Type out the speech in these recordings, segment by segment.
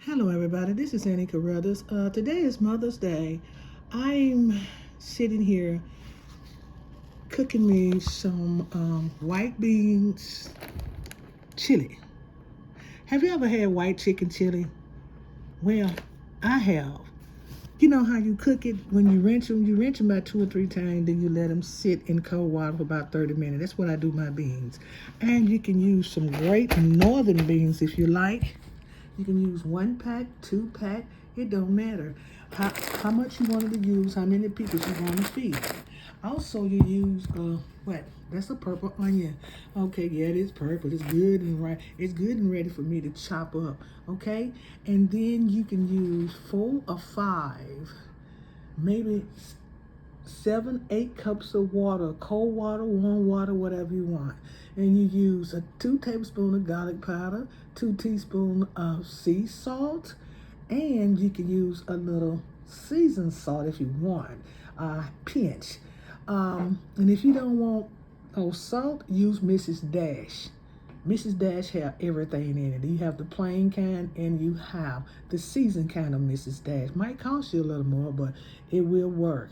Hello, everybody. This is Annie Carruthers. Today is Mother's Day. I'm sitting here cooking me some white beans chili. Have you ever had white chicken chili? Well, I have. You know how you cook it when you rinse them? You rinse them about 2 or 3 times, then you let them sit in cold water for about 30 minutes. That's what I do my beans. And you can use some great northern beans if you like. You can use 1 pack, 2 pack, it don't matter. How much you wanted to use, how many people you want to feed. Also, you use, what? That's a purple onion. Okay, yeah, it is purple. It's good and right. It's good and ready for me to chop up, okay? And then you can use 4 or 5, maybe 7, 8 cups of water, cold water, warm water, whatever you want. And you use a 2 tablespoons of garlic powder, 2 teaspoons of sea salt, and you can use a little seasoned salt if you want, pinch. And if you don't want salt, use Mrs. Dash. Mrs. Dash have everything in it. You have the plain kind and you have the seasoned kind of Mrs. Dash. Might cost you a little more, but it will work.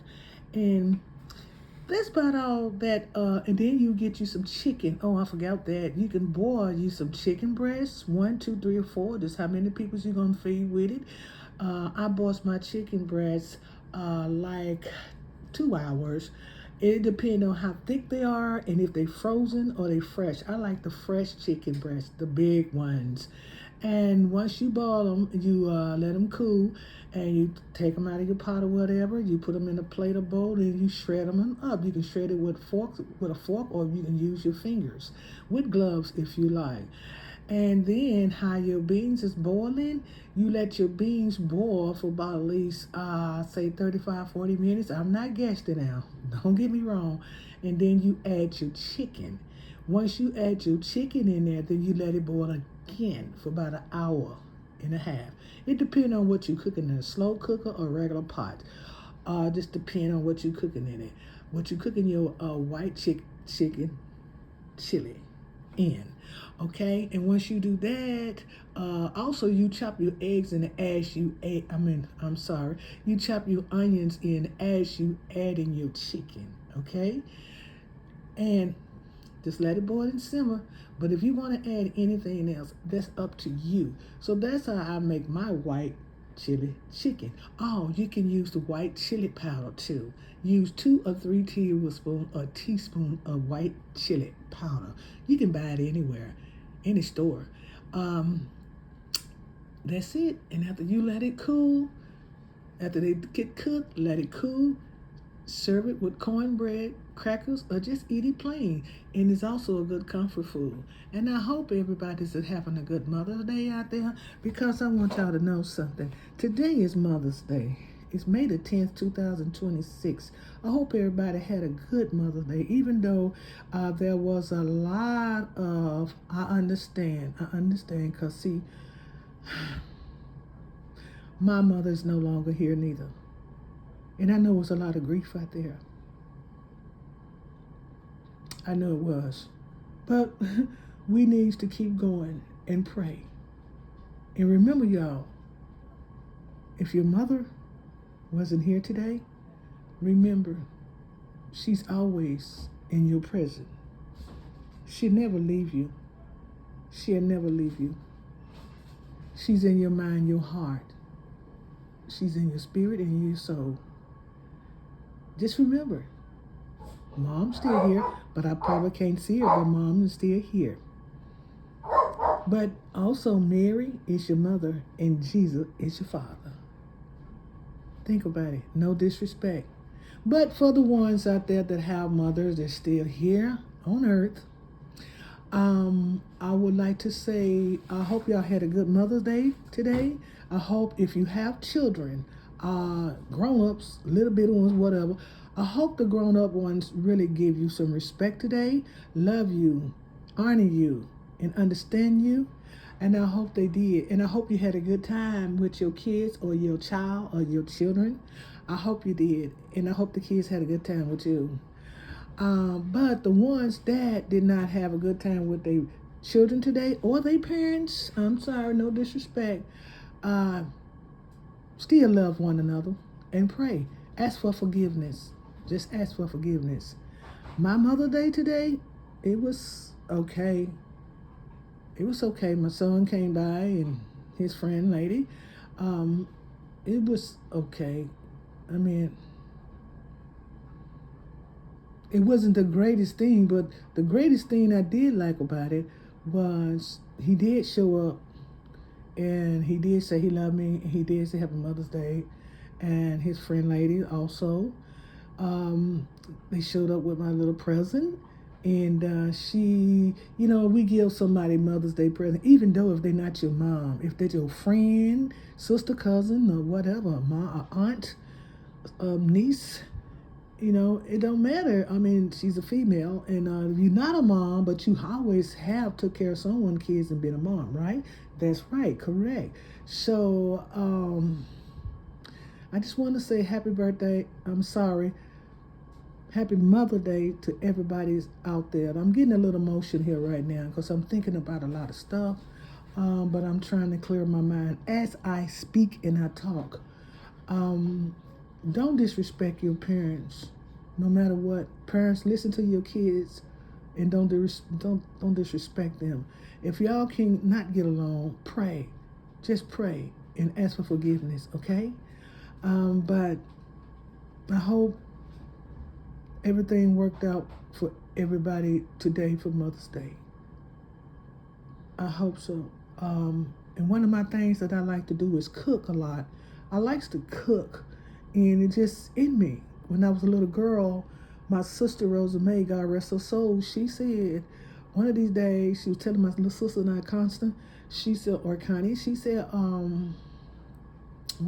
And that's about all that. And then you get you some chicken. Oh, I forgot that. You can boil you some chicken breasts, 1, 2, 3, or 4. Just how many people you're gonna feed with it. I boiled my chicken breasts like 2 hours. It depends on how thick they are and if they frozen or they fresh. I like the fresh chicken breasts, the big ones. And once you boil them, you let them cool, and you take them out of your pot or whatever. You put them in a plate or bowl, and you shred them up. You can shred it with a fork, or you can use your fingers with gloves if you like. And then, how your beans is boiling, you let your beans boil for about at least, say 35, 40 minutes. I'm not guessing now. Don't get me wrong. And then you add your chicken. Once you add your chicken in there, then you let it boil again for about an hour and a half. It depends on what you're cooking in a slow cooker or regular pot. Just depend on what you're cooking in it. What you cooking your white chicken chili in. Okay, and once you do that, also you chop your eggs in as you add. You chop your onions in as you add in your chicken. Okay, and just let it boil and simmer. But if you want to add anything else, that's up to you. So that's how I make my white chili chicken. Oh, you can use the white chili powder too. Use 2 or 3 tablespoons or teaspoon of white chili powder. You can buy it anywhere, any store. That's it. And after you let it cool, after they get cooked, let it cool. Serve it with cornbread, crackers, or just eat it plain. And it's also a good comfort food. And I hope everybody's having a good Mother's Day out there, because I want y'all to know something. Today is Mother's Day. It's May the 10th, 2026. I hope everybody had a good Mother's Day, even though there was a lot of, I understand, because see, my mother is no longer here neither. And I know it's a lot of grief out there. I know it was. But we need to keep going and pray. And remember, y'all, if your mother wasn't here today, remember, she's always in your presence. She'll never leave you. She'll never leave you. She's in your mind, your heart. She's in your spirit and in your soul. Just remember, Mom's still here, but I probably can't see her, but Mom is still here. But also, Mary is your mother and Jesus is your father. Think about it. No disrespect. But for the ones out there that have mothers that's still here on earth, I would like to say, I hope y'all had a good Mother's Day today. I hope if you have children, grown-ups, little bitty ones, whatever, I hope the grown-up ones really give you some respect today, love you, honor you, and understand you. And I hope they did. And I hope you had a good time with your kids or your child or your children. I hope you did. And I hope the kids had a good time with you. But the ones that did not have a good time with their children today or their parents, I'm sorry, no disrespect, Uh, Still love one another and pray. Ask for forgiveness. Just ask for forgiveness. My Mother Day today, it was okay. It was okay. My son came by and his friend lady. Um, it was okay. I mean, it wasn't the greatest thing, but the greatest thing I did like about it was he did show up and he did say he loved me. He did say Happy Mother's Day, and his friend lady also. Um, they showed up with my little present, and she, we give somebody Mother's Day present, even though if they're not your mom, if they're your friend, sister, cousin, or whatever, mom, or aunt, niece. It don't matter. I mean, she's a female, and you're not a mom, but you always have took care of someone's kids and been a mom, right? That's right, correct. So, I just want to say happy birthday. I'm sorry. Happy Mother Day to everybody out there. I'm getting a little emotion here right now because I'm thinking about a lot of stuff, but I'm trying to clear my mind as I speak and I talk. Don't disrespect your parents, no matter what. Parents, listen to your kids, and don't disrespect them. If y'all can not get along, pray, just pray and ask for forgiveness. Okay, but I hope everything worked out for everybody today for Mother's Day. I hope so. And one of my things that I like to do is cook a lot. I like to cook, and it just in me. When I was a little girl, my sister Rosa May, God rest her soul, she said one of these days, she was telling my little sister and I, Constant, she said, or Connie, she said, one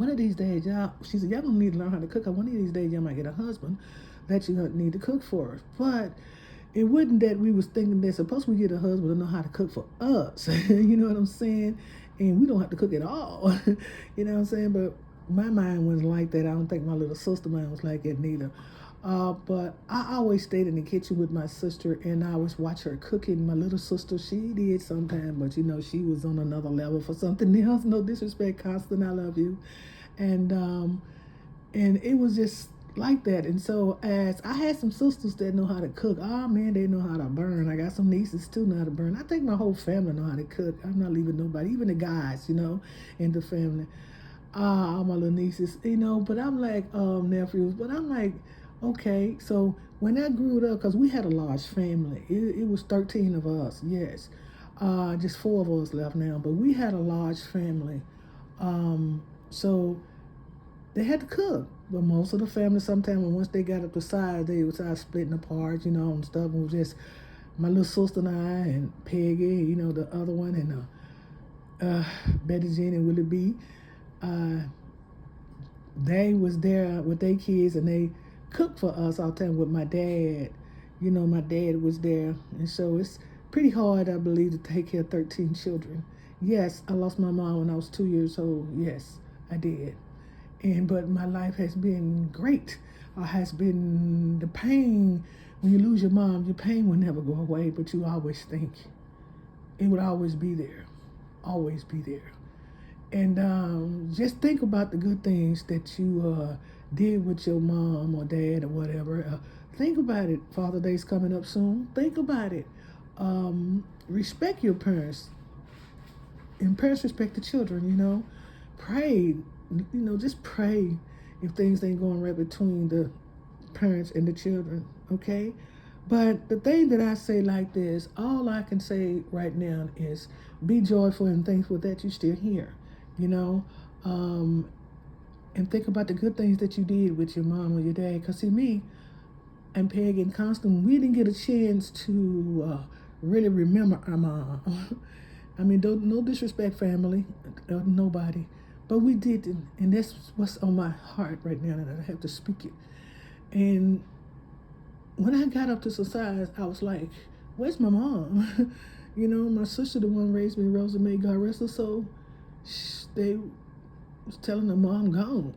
of these days, y'all, she said, y'all gonna need to learn how to cook. One of these days, y'all might get a husband that you need to cook for. But it wasn't that we was thinking that supposed we get a husband to know how to cook for us. You know what I'm saying? And we don't have to cook at all. You know what I'm saying? But my mind wasn't like that. I don't think my little sister mind was like that neither. But I always stayed in the kitchen with my sister, and I always watch her cooking. My little sister, she did sometime, but she was on another level for something else. No disrespect, Constant, I love you. And it was just like that. And so as I had some sisters that know how to cook. Oh man, they know how to burn. I got some nieces too know how to burn. I think my whole family know how to cook. I'm not leaving nobody, even the guys, in the family. All my little nieces, but I'm like, nephews, but I'm like, okay. So when I grew up, because we had a large family, it was 13 of us, yes. Just 4 of us left now, but we had a large family. So they had to cook. But most of the family, sometimes once they got up the size, they would start splitting apart, and stuff. And it was just my little sister and I and Peggy, the other one, and Betty Jean and Willie B. They was there with their kids, and they cooked for us all the time with my dad. My dad was there, and so it's pretty hard, I believe, to take care of 13 children. Yes, I lost my mom when I was 2 years old. Yes, I did. But my life has been great. Has been the pain when you lose your mom. Your pain will never go away, but you always think it would always be there, always be there. And just think about the good things that you did with your mom or dad or whatever. Think about it. Father Day's coming up soon. Think about it. Respect your parents, and parents respect the children. Pray. Just pray if things ain't going right between the parents and the children, okay? But the thing that I say like this, all I can say right now is be joyful and thankful that you're still here, and think about the good things that you did with your mom or your dad. Because see, me and Peg and Constant, we didn't get a chance to really remember our mom. I mean, no disrespect, family, nobody. But we didn't, and that's what's on my heart right now that I have to speak it. And when I got up to society, I was like, where's my mom? My sister, the one raised me, Rosa May, God rest her soul, they was telling her mom gone,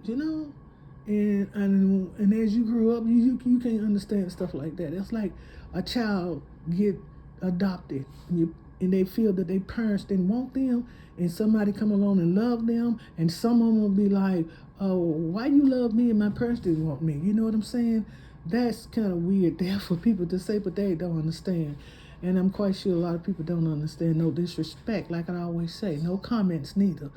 And as you grew up, you can't understand stuff like that. It's like a child get adopted, and they feel that their parents didn't want them, and somebody come along and love them, and some of them will be like, oh, why you love me and my parents didn't want me? You know what I'm saying? That's kind of weird there for people to say, but they don't understand. And I'm quite sure a lot of people don't understand. No disrespect, like I always say, no comments neither.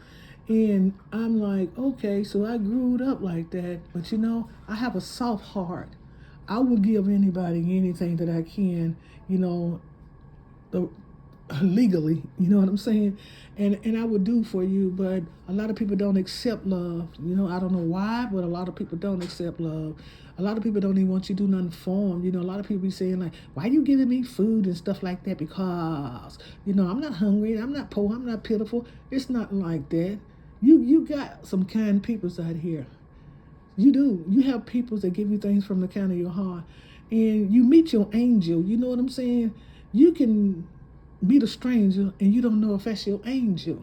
And I'm like, okay, so I grew up like that, but I have a soft heart. I will give anybody anything that I can, the legally, you know what I'm saying? And I would do for you, but a lot of people don't accept love. I don't know why, but a lot of people don't accept love. A lot of people don't even want you to do nothing for them. A lot of people be saying like, why you giving me food and stuff like that? Because, I'm not hungry, I'm not poor, I'm not pitiful. It's not like that. You got some kind peoples out here. You do. You have peoples that give you things from the kind of your heart. And you meet your angel, you know what I'm saying? You can meet a stranger and you don't know if that's your angel,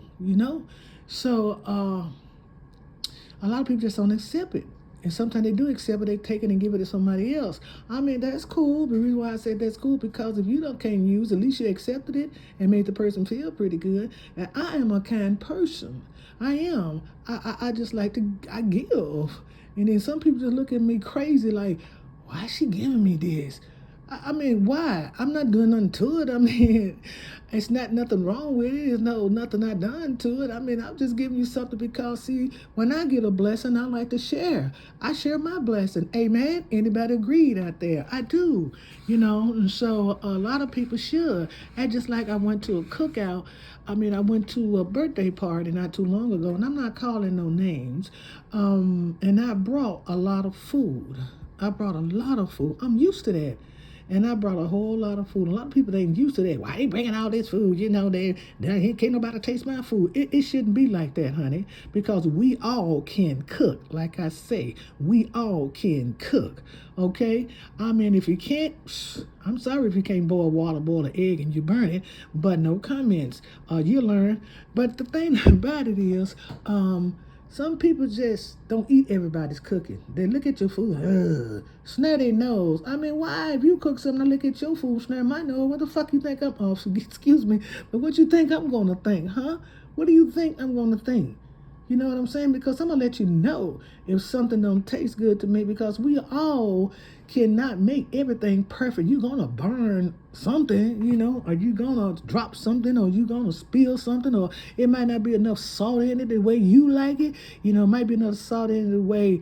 So a lot of people just don't accept it. And sometimes they do accept it, they take it and give it to somebody else. I mean, that's cool. The reason why I said that's cool, because if you can't use, at least you accepted it and made the person feel pretty good. And I am a kind person. I am. I just like I give. And then some people just look at me crazy like, why is she giving me this? I mean, why? I'm not doing nothing to it. I mean, it's not nothing wrong with it. There's nothing I done to it. I mean, I'm just giving you something because, see, when I get a blessing, I like to share. I share my blessing. Amen? Anybody agreed out there? I do, and so a lot of people should. And just like I went to a cookout, I went to a birthday party not too long ago, and I'm not calling no names, and I brought a lot of food. I'm used to that. And I brought a whole lot of food. A lot of people ain't used to that. Why they bringing all this food? They can't nobody taste my food. It shouldn't be like that, honey, because we all can cook. Like I say, we all can cook. Okay? I mean, if you can't, I'm sorry if you can't boil water, boil an egg, and you burn it, but no comments. You learn. But the thing about it is, some people just don't eat everybody's cooking. They look at your food, snare their nose. I mean, why? If you cook something, I look at your food, snare my nose. What the fuck you think excuse me, but what you think I'm going to think, huh? What do you think I'm going to think? You know what I'm saying? Because I'm going to let you know if something don't taste good to me, because we all cannot make everything perfect. You're going to burn something, or you going to drop something, or you going to spill something, or it might not be enough salt in it the way you like it. It might be enough salt in it the way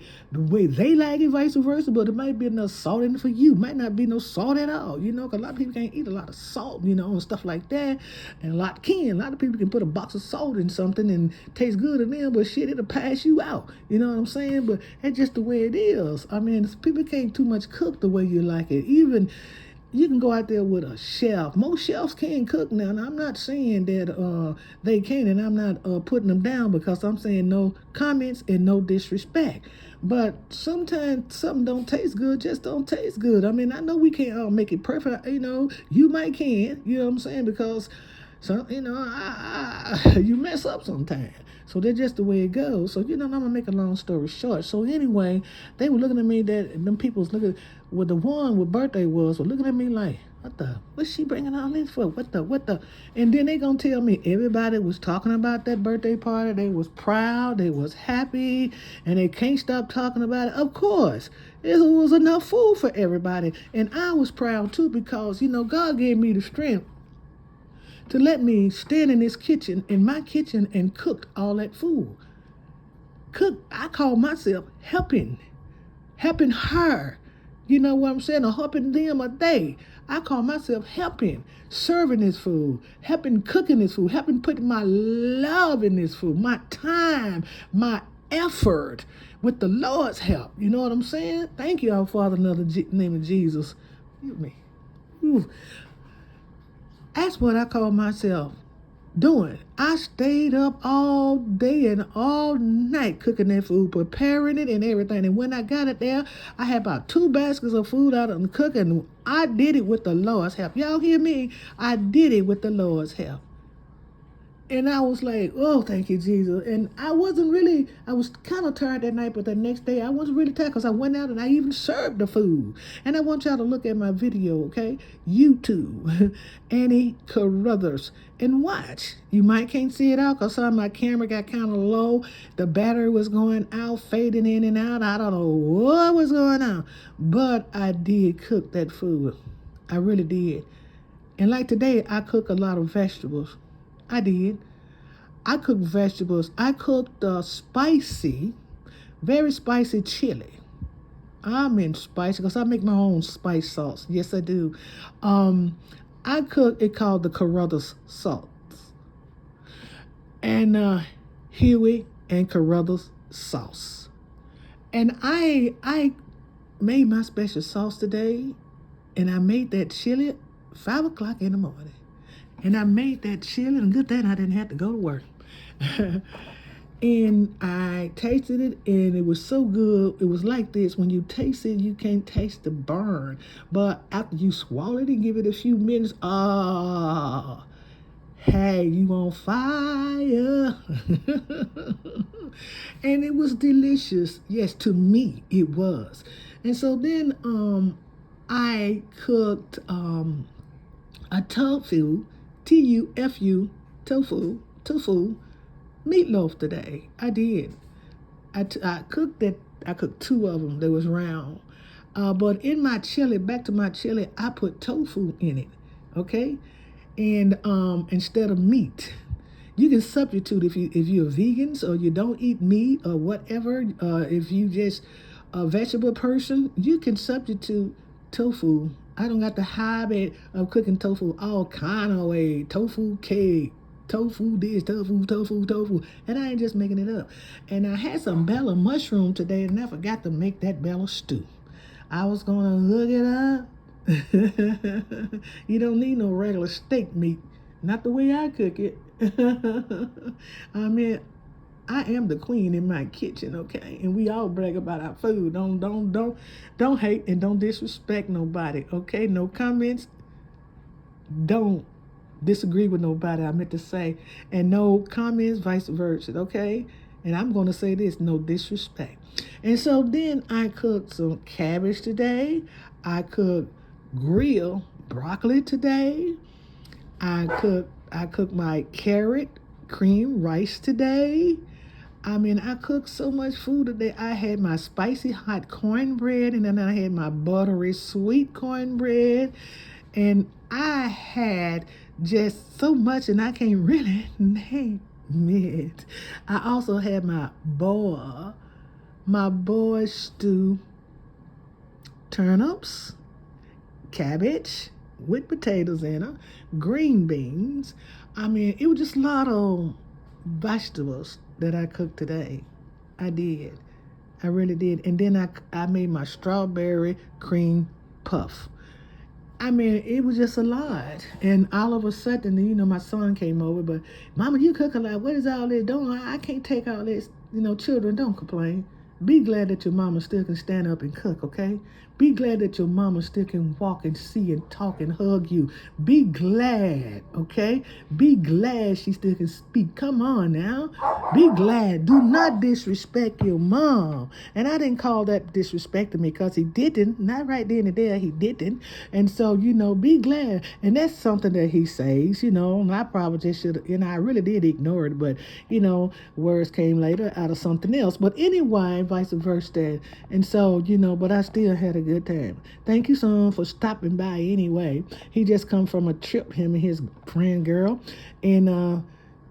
they like it, vice versa, but it might be enough salt in it for you. Might not be no salt at all, because a lot of people can't eat a lot of salt, and stuff like that. And a lot of people can put a box of salt in something and taste good to them, but shit, it'll pass you out. You know what I'm saying? But that's just the way it is. I mean, people can't too much cook the way you like it. Even you can go out there with a chef. Most chefs can cook now. And I'm not saying that they can, and I'm not putting them down, because I'm saying no comments and no disrespect. But sometimes something don't taste good, just don't taste good. I mean, I know we can't all make it perfect. You might can, you know what I'm saying? Because you mess up sometimes. So that's just the way it goes. So, I'm going to make a long story short. So anyway, they were looking at me, them people was looking, with the one with birthday were looking at me like, what's she bringing all this for? What the? And then they going to tell me everybody was talking about that birthday party. They was proud. They was happy. And they can't stop talking about it. Of course, it was enough food for everybody. And I was proud too, because, God gave me the strength to let me stand in my kitchen, and cook all that food. I call myself helping her. You know what I'm saying? Or helping them a day. I call myself helping, serving this food, helping cooking this food, helping putting my love in this food, my time, my effort with the Lord's help. You know what I'm saying? Thank you, our Father, in the name of Jesus. Excuse me. Ooh. That's what I call myself doing. I stayed up all day and all night cooking that food, preparing it and everything. And when I got it there, I had about 2 baskets of food out and cooking. I did it with the Lord's help. Y'all hear me? I did it with the Lord's help. And I was like, oh, thank you, Jesus. And I was kind of tired that night, but the next day I wasn't really tired because I went out and I even served the food. And I want y'all to look at my video, okay? YouTube, Annie Carruthers, and watch. You might can't see it out because some of my camera got kind of low. The battery was going out, fading in and out. I don't know what was going on. But I did cook that food. I really did. And like today, I cook a lot of vegetables. I did. I cooked vegetables. I cooked spicy, very spicy chili. I'm in spicy because I make my own spice sauce. Yes, I do. I cook it called the Carruthers sauce. And Huey and Carruthers sauce. And I made my special sauce today, and I made that chili 5 o'clock in the morning. And I made that chili, and good thing I didn't have to go to work. And I tasted it, and it was so good. It was like this. When you taste it, you can't taste the burn. But after you swallow it and give it a few minutes, hey, you on fire. And it was delicious. Yes, to me, it was. And so then I cooked a tofu, T-U-F-U, tofu, meatloaf today. I did. I cooked that. I cooked 2 of them. They was round. But in my chili, back to my chili, I put tofu in it. Okay, and instead of meat, you can substitute if you're vegans or you don't eat meat or whatever. If you just a vegetable person, you can substitute tofu. I don't got the habit of cooking tofu all kind of way. Tofu cake, tofu this, tofu. And I ain't just making it up. And I had some Bella mushroom today, and I forgot to make that Bella stew. I was going to hook it up. You don't need no regular steak meat. Not the way I cook it. I mean, I am the queen in my kitchen, okay? And we all brag about our food. Don't hate and don't disrespect nobody, okay? No comments. Don't disagree with nobody, I meant to say. And no comments, vice versa, okay? And I'm going to say this, no disrespect. And so then I cooked some cabbage today. I cooked grilled broccoli today. I cooked my carrot cream rice today. I mean, I cooked so much food today. I had my spicy hot cornbread, and then I had my buttery sweet cornbread. And I had just so much, and I can't really name it. I also had my boa stew, turnips, cabbage with potatoes in them, green beans. I mean, it was just a lot of vegetables that I cooked today. I did. I really did. And then I made my strawberry cream puff. I mean, it was just a lot. And all of a sudden, you know, my son came over, but Mama, you cook a lot. What is all this? I can't take all this. You know, children, don't complain. Be glad that your mama still can stand up and cook, okay? Be glad that your mama still can walk and see and talk and hug you. Be glad, okay? Be glad she still can speak. Come on now. Be glad. Do not disrespect your mom. And I didn't call that disrespecting me because he didn't. Not right then and there, he didn't. And so, you know, be glad. And that's something that he says, you know, and I probably just should have, you know, I really did ignore it, but, you know, words came later out of something else. But anyway, vice versa. And so, you know, but I still had a good time. Thank you, son, for stopping by anyway. He just come from a trip, him and his friend girl. And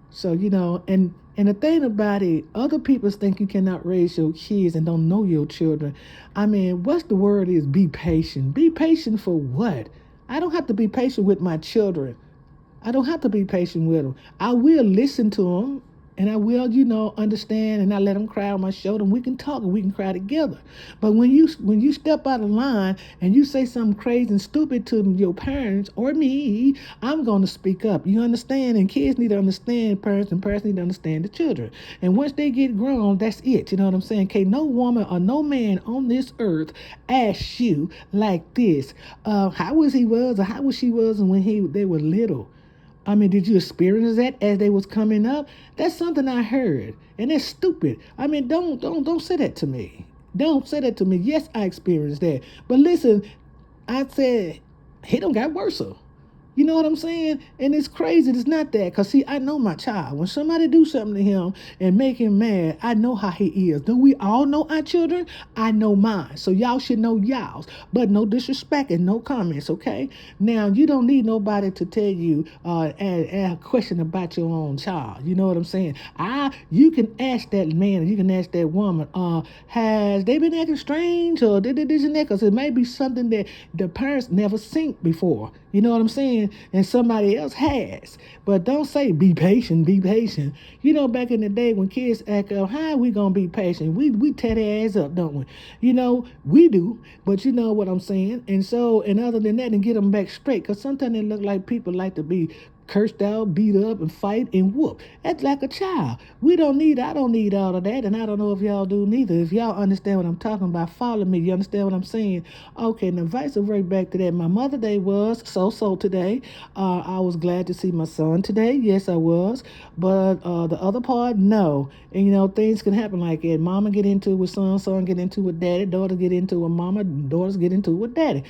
so, you know, and the thing about it, other people think you cannot raise your kids and don't know your children. I mean, what's the word is be patient. Be patient for what? I don't have to be patient with my children. I don't have to be patient with them. I will listen to them, and I will, you know, understand, and I let them cry on my shoulder, and we can talk and we can cry together. But when you step out of line and you say something crazy and stupid to your parents or me, I'm going to speak up. You understand? And kids need to understand parents, and parents need to understand the children. And once they get grown, that's it. You know what I'm saying? Okay, no woman or no man on this earth asks you like this, how was he was or how was she was when they were little. I mean, did you experience that as they was coming up? That's something I heard, and it's stupid. I mean, don't say that to me. Don't say that to me. Yes, I experienced that, but listen, I said he don't got worse. You know what I'm saying? And it's crazy. It's not that. Because, see, I know my child. When somebody do something to him and make him mad, I know how he is. Do we all know our children? I know mine. So y'all should know y'all's. But no disrespect and no comments, okay? Now, you don't need nobody to tell you a question about your own child. You know what I'm saying? You can ask that man, you can ask that woman, has they been acting strange or did this and that? Because it may be something that the parents never seen before. You know what I'm saying? And somebody else has. But don't say be patient, be patient. You know, back in the day when kids act up, how are we gonna be patient? We tear their ass up, don't we? You know, we do, but you know what I'm saying. And other than that, and get them back straight. Because sometimes it look like people like to be cursed out, beat up, and fight and whoop. That's like a child. I don't need all of that, and I don't know if y'all do neither. If y'all understand what I'm talking about, follow me. You understand what I'm saying? Okay, now vice versa back to that. My Mother Day was so today. I was glad to see my son today. Yes, I was. But the other part, no. And you know, things can happen like that. Mama get into it with son get into it with daddy, daughter get into it with mama, daughters get into it with daddy.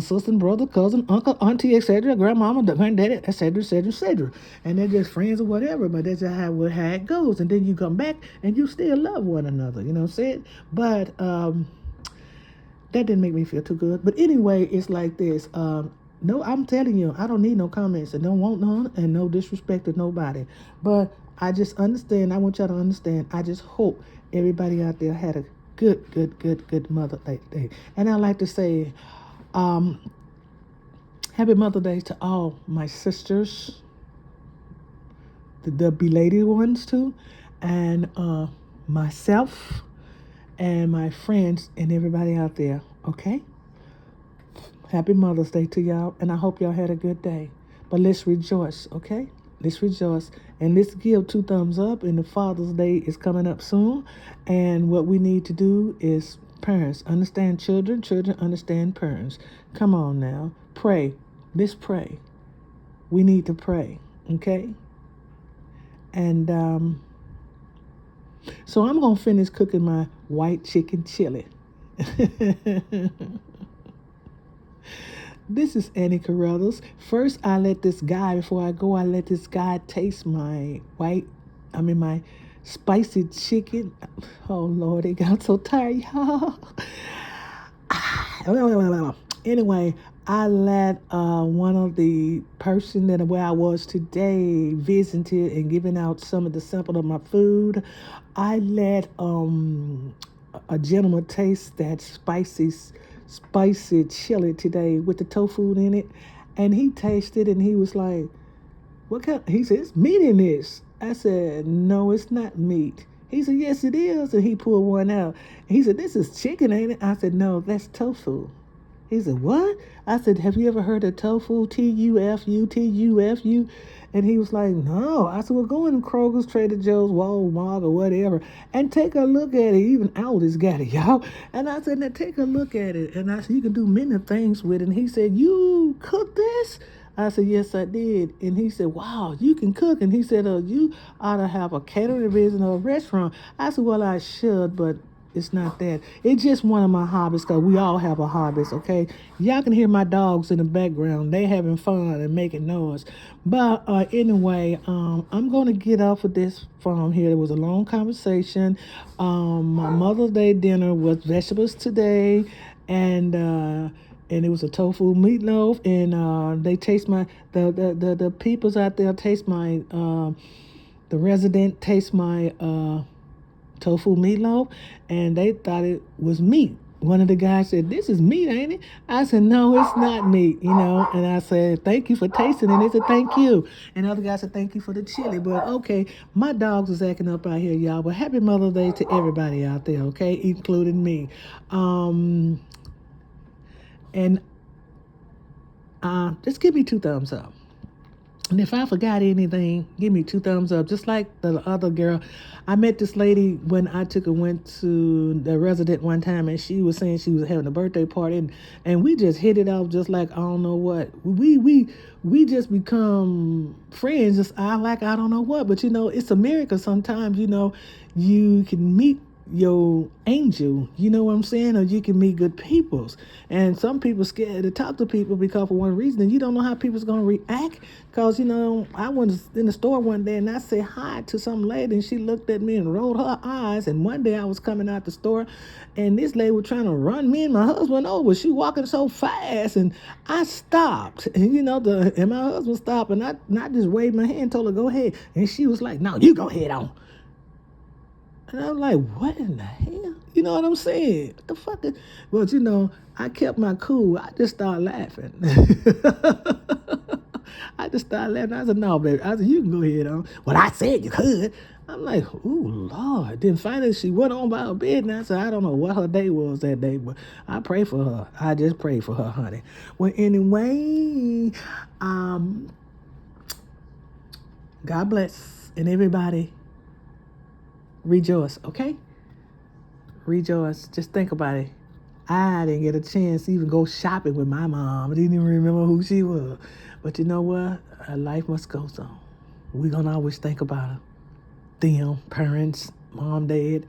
Sister and brother, cousin, uncle, auntie, etc., grandmama, granddaddy, etc., etc., etc. And they're just friends or whatever, but that's just how it goes. And then you come back and you still love one another, you know what I'm saying? But that didn't make me feel too good. But anyway, it's like this. No, I'm telling you, I don't need no comments and don't want none and no disrespect to nobody. But I just understand. I want y'all to understand. I just hope everybody out there had a good Mother Day. And I like to say, Happy Mother Day to all my sisters, the belated ones too, and myself and my friends and everybody out there, okay? Happy Mother's Day to y'all, and I hope y'all had a good day. But let's rejoice, okay? Let's rejoice, and let's give 2 thumbs up, and the Father's Day is coming up soon, and what we need to do is parents understand children, children understand parents. Come on now, pray. Let's pray. We need to pray, okay? And so I'm going to finish cooking my white chicken chili. This is Annie Carruthers. First, before I go, I let this guy taste my my spicy chicken. Oh, Lord, it got so tired, y'all. Anyway, I let one of the person that where I was today visited and giving out some of the sample of my food. I let a gentleman taste that spicy chili today with the tofu in it, and he tasted and he was like, "What kind?" He said, "It's meat in this." I said, "No, it's not meat." He said, "Yes, it is," and he pulled one out. He said, "This is chicken, ain't it?" I said, "No, that's tofu." He said, "What?" I said, "Have you ever heard of tofu? Tufu, Tufu?" And he was like, "No." I said, "Well, go in Kroger's, Trader Joe's, Walmart, or whatever, and take a look at it. Even Aldi's got it, y'all." And I said, "Now take a look at it." And I said, "You can do many things with it." And he said, "You cook this?" I said, "Yes, I did." And he said, "Wow, you can cook." And he said, "You ought to have a catering business or a restaurant." I said, "Well, I should, but it's not that. It's just one of my hobbies, because we all have a hobbies, okay? Y'all can hear my dogs in the background. They having fun and making noise. But anyway, I'm going to get off of this from here. It was a long conversation. My Mother's Day dinner was vegetables today, and it was a tofu meatloaf, and they taste the peoples out there taste my, the resident taste my, tofu meatloaf, and they thought it was meat. One of the guys said, "This is meat, ain't it?" I said, "No, it's not meat, you know." And I said, "Thank you for tasting it." And they said, "Thank you." And the other guy said, "Thank you for the chili." But okay, my dogs is acting up out here, y'all. But happy Mother's Day to everybody out there, okay, including me. And just give me 2 thumbs up. And if I forgot anything, give me 2 thumbs up. Just like the other girl, I met this lady when I went to the resident one time, and she was saying she was having a birthday party, and we just hit it off just like I don't know what. We just become friends. Just I don't know what, but it's a miracle. Sometimes you can meet your angel, you know what I'm saying, or you can meet good peoples. And some people scared to talk to people because for one reason, and you don't know how people's gonna react. Cause I went in the store one day and I said hi to some lady, and she looked at me and rolled her eyes. And one day I was coming out the store, and this lady was trying to run me and my husband over. She walking so fast, and I stopped, and and my husband stopped, and I just waved my hand, told her go ahead, and she was like, "No, you go ahead on." And I'm like, what in the hell? You know what I'm saying? What the fuck is... Well, I kept my cool. I just started laughing. I just started laughing. I said, no, baby. I said, you can go ahead on. Well, I said you could. I'm like, ooh, Lord. Then finally she went on by her bed, and I said, I don't know what her day was that day, but I pray for her. I just pray for her, honey. Well, anyway, God bless. And everybody, rejoice, okay? Rejoice. Just think about it. I didn't get a chance to even go shopping with my mom. I didn't even remember who she was. But you know what? Life must go on. We're going to always think about her. Them, parents, mom, dad,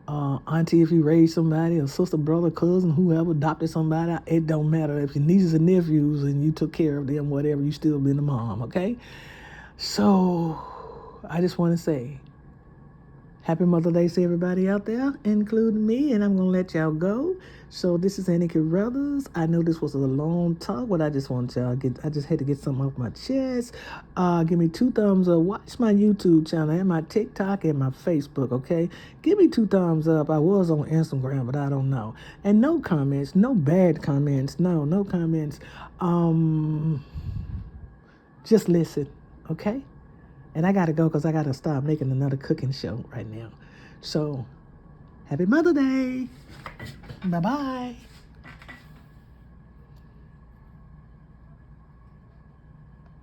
auntie if you raised somebody, or sister, brother, cousin, whoever adopted somebody. It don't matter. If your nieces and nephews and you took care of them, whatever, you still been a mom, okay? So I just want to say, Happy Mother's Day to everybody out there, including me, and I'm going to let y'all go. So this is Annie Carruthers. I know this was a long talk, but I just want y'all I just had to get something off my chest. Give me 2 thumbs up. Watch my YouTube channel and my TikTok and my Facebook, okay? Give me 2 thumbs up. I was on Instagram, but I don't know. And no comments, no bad comments. No comments. Just listen, okay? And I got to go because I got to start making another cooking show right now. So, happy Mother's Day. Bye-bye.